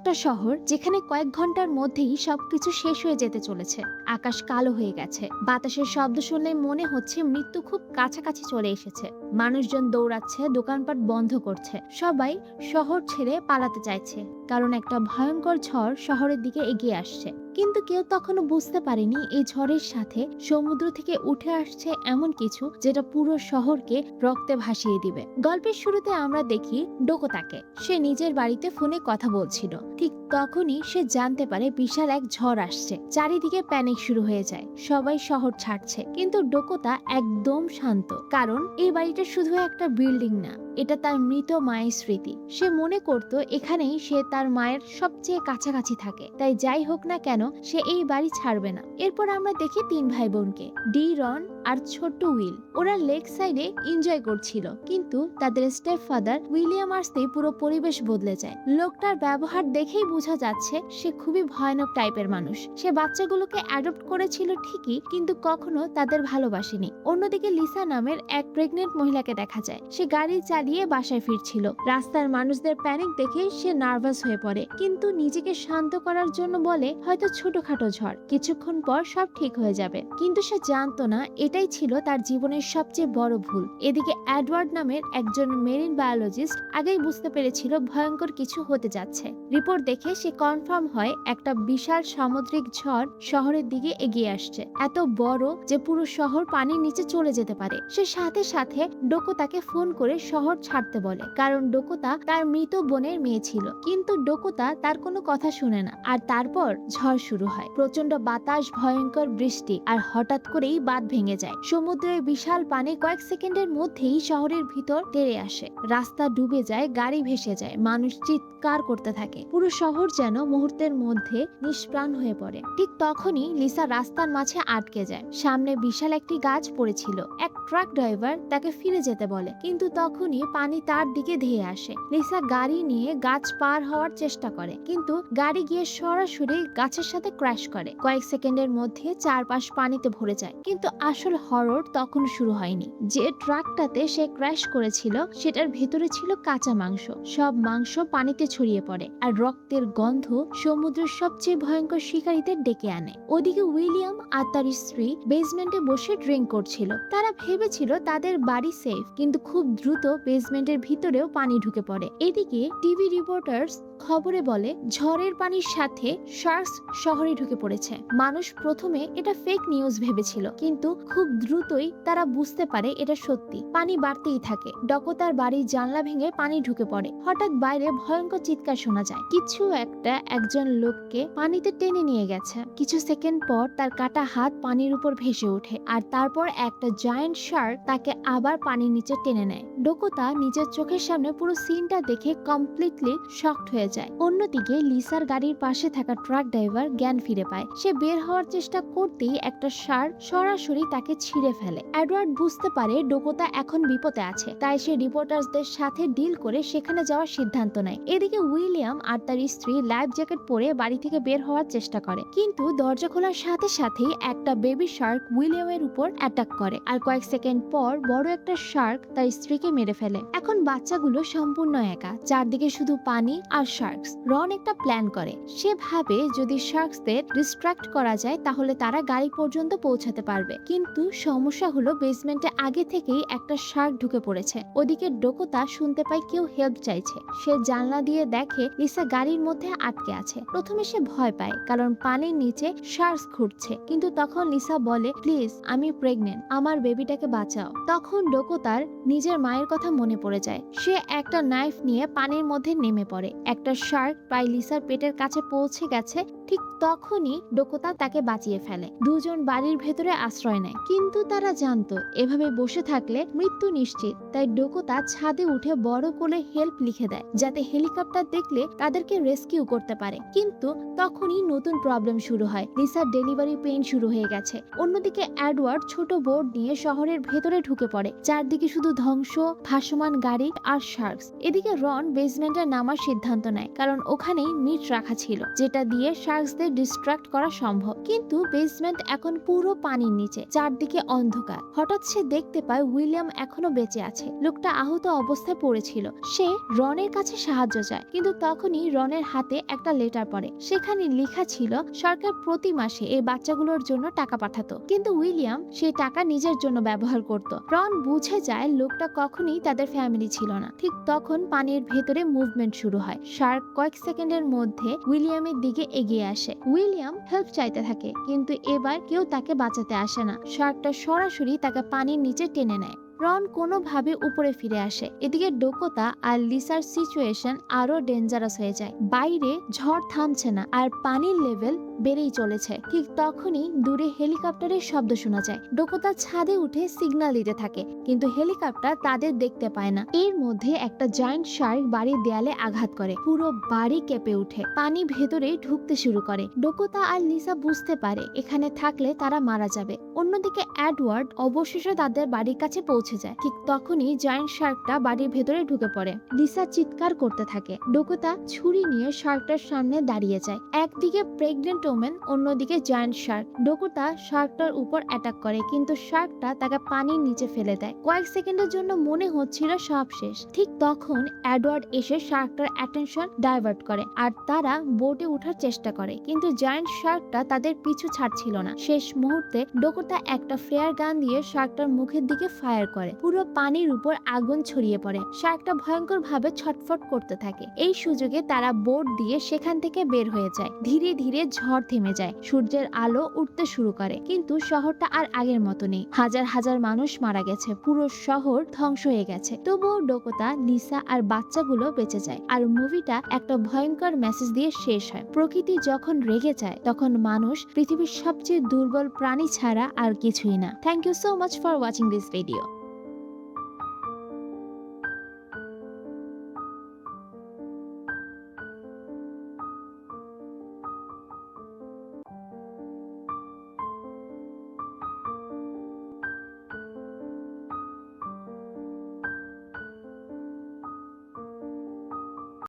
একটা শহর যেখানে কয়েক ঘন্টার মধ্যেই সবকিছু শেষ হয়ে যেতে চলেছে। আকাশ কালো হয়ে গেছে, বাতাসের শব্দ শুনলে মনে হচ্ছে মৃত্যু খুব কাছাকাছি চলে এসেছে। মানুষজন দৌড়াচ্ছে, দোকানপাট বন্ধ করছে, সবাই শহর ছেড়ে পালাতে চাইছে, কারণ একটা ভয়ঙ্কর ঝড় শহরের দিকে এগিয়ে আসছে। কিন্তু কেউ তখনও বুঝতে পারেনি এই ঝড়ের সাথে সমুদ্র থেকে উঠে আসছে এমন কিছু যেটা পুরো শহরকে রক্তে ভাসিয়ে দিবে। গল্পের শুরুতে আমরা দেখি ডোকোতাকে। সে নিজের বাড়িতে ফোনে কথা বলছিল। ঠিক তখনই সে জানতে পারে বিশাল এক ঝড় আসছে। চারিদিকে প্যানিক শুরু হয়ে যায়, সবাই শহর ছাড়ছে। কিন্তু ডোকোতা একদম শান্ত, কারণ এই বাড়িটা শুধু একটা বিল্ডিং না, এটা তার মৃত মায়ের স্মৃতি। সে মনে করত এখানেই সে তার মায়ের সবচেয়ে কাছাকাছি থাকে, তাই যাই হোক না কেন সে এই বাড়ি ছাড়বে না। এরপর আমরা দেখি তিন ভাই বোনকে, ডি, রন আর ছোট্ট উইল। ওরা লেক সাইডে এনজয় করছিল, কিন্তু তাদের স্টেপ ফাদার উইলিয়াম আসতেই পুরো পরিবেশ বদলে যায়। লোকটার ব্যবহার দেখেই বোঝা যাচ্ছে সে খুবই ভয়ানক টাইপের মানুষ। সে বাচ্চাগুলোকে অ্যাডপ্ট করেছিল ঠিকই, কিন্তু কখনো তাদের ভালোবাসেনি। অন্যদিকে লিসা নামের এক প্রেগনেন্ট মহিলাকে দেখা যায়। সে গাড়ি চালিয়ে বাসায় ফিরছিল। রাস্তার মানুষদের প্যানিক দেখে সে নার্ভাস হয়ে পড়ে, কিন্তু নিজেকে শান্ত করার জন্য বলে হয়তো ছোটখাটো ঝড়, কিছুক্ষণ পর সব ঠিক হয়ে যাবে। কিন্তু সে জানতো না এটাই ছিল তার জীবনের সবচেয়ে বড় ভুল। এদিকে এডওয়ার্ড নামের একজন মেরিন বায়োলজিস্ট আগেই বুঝতে পেরেছিল ভয়ঙ্কর কিছু হতে যাচ্ছে। রিপোর্ট দেখে সে কনফার্ম হয় একটা বিশাল সামুদ্রিক ঝড় শহরের দিকে এগিয়ে আসছে, এত বড় যে পুরো শহর পানির নিচে চলে যেতে পারে। সে সাথে সাথে ডোকোতাকে ফোন করে শহর ছাড়তে বলে, কারণ ডোকোতা তার মৃত বোনের মেয়ে ছিল। কিন্তু ডোকোতা তার কোনো কথা শুনে না। আর তারপর ঝড় শুরু হয়, প্রচন্ড বাতাস, ভয়ঙ্কর বৃষ্টি, আর হঠাৎ করেই বাঁধ ভেঙে যায়। সমুদ্রের বিশাল পানি কয়েক সেকেন্ডের মধ্যেই শহরের ভিতর তেড়ে আসে। রাস্তা ডুবে যায়, গাড়ি ভেসে যায়, মানুষ চিৎকার করতে থাকে। পুরো শহর যেন মুহূর্তের মধ্যে নিষ্প্রাণ হয়ে পড়ে। ঠিক তখনই লিসা রাস্তার মাঝে আটকে যায়। সামনে বিশাল একটি গাছ পড়েছিল। এক ট্রাক ড্রাইভার তাকে ফিরে যেতে বলে, কিন্তু তখনই পানি তার দিকে ধেয়ে আসে। লিসা গাড়ি নিয়ে গাছ পার হওয়ার চেষ্টা করে, কিন্তু গাড়ি গিয়ে সরাসরি গাছের সাথে ক্র্যাশ করে। কয়েক সেকেন্ডের মধ্যে চারপাশ পানিতে ভরে যায়। কিন্তু আসল হরর তখন শুরু হয়নি। যে ট্রাকটাতে সে ক্র্যাশ করেছিল সেটার ভেতরে ছিল কাঁচা মাংস। সব মাংস পানিতে ছড়িয়ে পড়ে, আর রক্তের গন্ধ সমুদ্রের সবচেয়ে ভয়ঙ্কর শিকারীদের ডেকে আনে। ওদিকে উইলিয়াম আর তার স্ত্রী বেসমেন্টে বসে ড্রিঙ্ক করছিল। তারা ভেবেছিল তাদের বাড়ি সেফ, কিন্তু খুব দ্রুত বেসমেন্টের ভিতরেও পানি ঢুকে পড়ে। এদিকে টিভি রিপোর্টার্স খবরে বলে ঝড়ের পানির সাথে শার্কস শহরে ঢুকে পড়েছে। মানুষ প্রথমে এটা ফেক নিউজ ভেবেছিল, কিন্তু খুব দ্রুতই তারা বুঝতে পারে এটা সত্যি। পানি বাড়তেই থাকে। ডকোতার বাড়ির জানলা ভেঙে পানি ঢুকে পড়ে। হঠাৎ বাইরে ভয়ঙ্কর চিৎকার শোনা যায়, কিছু একটা একজন লোককে পানিতে টেনে নিয়ে গেছে। কিছু সেকেন্ড পর তার কাটা হাত পানির উপর ভেসে ওঠে, আর তারপর একটা জায়ান্ট শার্ক তাকে আবার পানির নিচে টেনে নেয়। ডকোতা নিজের চোখের সামনে পুরো সিনটা দেখে কমপ্লিটলি শকড হয়ে যায়। অন্যদিকে লিসার গাড়ির পাশে থাকা ট্রাক ড্রাইভার জ্ঞান ফিরে পায়। সে বের হওয়ার চেষ্টা করতেই একটা শার্ক সরাসরি তাকে ছিঁড়ে ফেলে। এডওয়ার্ড বুঝতে পারে ডোকোতা এখন বিপদে আছে, তাই সে রিপোর্টার্সদের সাথে ডিল করে সেখানে যাওয়ার সিদ্ধান্ত নেয়। এদিকে উইলিয়াম আর তার স্ত্রী লাইফ জ্যাকেট পরে বাড়ি থেকে বের হওয়ার চেষ্টা করে, কিন্তু দরজা খোলার সাথে সাথেই একটা বেবি শার্ক উইলিয়ামের উপর অ্যাটাক করে, আর কয়েক সেকেন্ড পর বড় একটা শার্ক তার স্ত্রীকে মেরে ফেলে। এখন বাচ্চাগুলো সম্পূর্ণ একা, চারদিকে শুধু পানি আর শার্কস। রন একটা প্ল্যান করে। সে ভাবে যদি শার্কসদের ডিস্ট্রাক্ট করা যায় তাহলে তারা গাড়ি পর্যন্ত পৌঁছাতে পারবে। কিন্তু সমস্যা হলো বেসমেন্টে আগে থেকেই একটা শার্ক ঢুকে পড়েছে। ওদিকে ডোকোতা শুনতে পায় কেউ হেল্প চাইছে। সে জানলা দিয়ে দেখে লিসা গাড়ির মধ্যে আটকে আছে। প্রথমে সে ভয় পায়, কারণ পানির নিচে শার্কস ঘুরছে। কিন্তু তখন লিসা বলে, প্লিজ, আমি প্রেগনেন্ট, আমার বেবিটাকে বাঁচাও। তখন ডোকোতার নিজের মায়ের কথা মনে পড়ে যায়। সে একটা নাইফ নিয়ে পানির মধ্যে নেমে পড়ে। একটা শার্ক প্রায় লিসার পেটের কাছে পৌঁছে গেছে। ঠিক তখনই ডোকোতা তাকে বাঁচিয়ে ফেলে। দুজন বাড়ির ভেতরে আশ্রয় নেয়, কিন্তু তারা জানতো এভাবে বসে থাকলে মৃত্যু নিশ্চিত। তাই ডোকোতা ছাদে উঠে বড় করে হেল্প লিখে দেয়, যাতে হেলিকপ্টার দেখলে তাদেরকে রেস্কিউ করতে পারে। কিন্তু তখনই নতুন প্রবলেম শুরু হয়। লিসার ডেলিভারি পেইন শুরু হয়ে গেছে। অন্যদিকে এডওয়ার্ড ছোট বোট নিয়ে শহরের ভেতরে ঢুকে পড়ে। চারদিকে শুধু ধ্বংস, ভাসমান গাড়ি আর শার্কস। এদিকে রন বেসমেন্টে নামার সিদ্ধান্ত নেয়, কারণ ওখানেই মিট রাখা ছিল, যেটা দিয়ে শার্কসদের ডিস্ট্রাক্ট করা সম্ভব। কিন্তু বেসমেন্ট এখন পুরো পানির নিচে, চারদিকে অন্ধকার। হঠাৎ সে দেখতে পায় উইলিয়াম এখনো বেঁচে আছে। লোকটা আহত অবস্থায় পড়েছিল। সে রনের কাছে সাহায্য চায়, কিন্তু তখনই রনের হাতে একটা লেটার পড়ে। সেখানে লেখা ছিল সরকার প্রতি মাসে এই বাচ্চাগুলোর জন্য টাকা পাঠাতো, কিন্তু উইলিয়াম সেই টাকা নিজের জন্য ব্যবহার করত। রন বুঝে যায় লোকটা কখনোই তাদের ফ্যামিলি ছিল না। ঠিক তখন পানির ভেতরে মুভমেন্ট শুরু হয়। শার্ক কয়েক সেকেন্ডের মধ্যে উইলিয়ামের দিকে এগিয়ে আসে। উইলিয়াম হেল্প চাইতে থাকে, কিন্তু এবার কেউ তাকে বাঁচাতে আসে না। শার্কটা সরাসরি তাকে পানির নিচে টেনে নেয়। রন কোনোভাবে উপরে ফিরে আসে। এদিকে ডোকোতা আর লিসার সিচুয়েশন আরো ডেঞ্জারাস হয়ে যায়। বাইরে ঝড় থামছে না আর পানির লেভেল বেড়েই চলেছে। ঠিক তখনই দূরে হেলিকপ্টারের শব্দ শোনা যায়। ডোকোতা ছাদে উঠে সিগন্যাল দিতে থাকে, কিন্তু হেলিকপ্টার তাদের দেখতে পায় না। এর মধ্যে একটা জায়ান্ট শার্ক বাড়ির দেয়ালে আঘাত করে। পুরো বাড়ি কেঁপে ওঠে। পানি ভেতরে ঢুকতে শুরু করে। ডোকোতা আর লিসা বুঝতে পারে এখানে থাকলে তারা মারা যাবে। অন্যদিকে এডওয়ার্ড অবশেষে তাদের বাড়ির কাছে পৌঁছে যায়। ঠিক তখনই জায়ান্ট শার্কটা বাড়ির ভেতরে ঢুকে পড়ে। লিসা চিৎকার করতে থাকে। ডোকোতা ছুরি নিয়ে শার্কটার সামনে দাঁড়িয়ে যায়। একদিকে প্রেগনেন্ট ওমেন, অন্যদিকে জায়ান্ট শার্ক। ডোকোতা শার্কটার উপর অ্যাটাক করে, কিন্তু শার্কটা তাকে পানির নিচে ফেলে দেয়। কয়েক সেকেন্ডের জন্য মনে হচ্ছিল সব শেষ। ঠিক তখন এডওয়ার্ড এসে শার্কটার অ্যাটেনশন ডাইভার্ট করে আর তারা বোটে ওঠার চেষ্টা করে, কিন্তু জায়ান্ট শার্কটা তাদের পিছু ছাড়ছিল না। শেষ মুহূর্তে ডোকোতা একটা ফ্লেয়ার গান দিয়ে শার্কটার মুখের দিকে ফায়ার করে। পুরো পানির উপর আগুন ছড়িয়ে পড়ে। শার্কটা ভয়ঙ্কর ভাবে ছটফট করতে থাকে। এই সুযোগে তারা বোট দিয়ে সেখান থেকে বের হয়ে যায়। ধীরে ধীরে ঝড় থেমে যায়। সূর্যের আলো উঠতে শুরু করে, কিন্তু শহরটা আর আগের মতো নেই। হাজার হাজার মানুষ মারা গেছে। পুরো শহর ধ্বংস হয়ে গেছে। তবুও ডোকোতা, লিসা আর বাচ্চাগুলো বেঁচে যায়। আর মুভিটা একটা ভয়ঙ্কর মেসেজ দিয়ে শেষ হয়। প্রকৃতি যখন রেগে যায়, তখন মানুষ পৃথিবীর সবচেয়ে দুর্বল প্রাণী ছাড়া আর কিছুই না। Thank you so much for watching this video.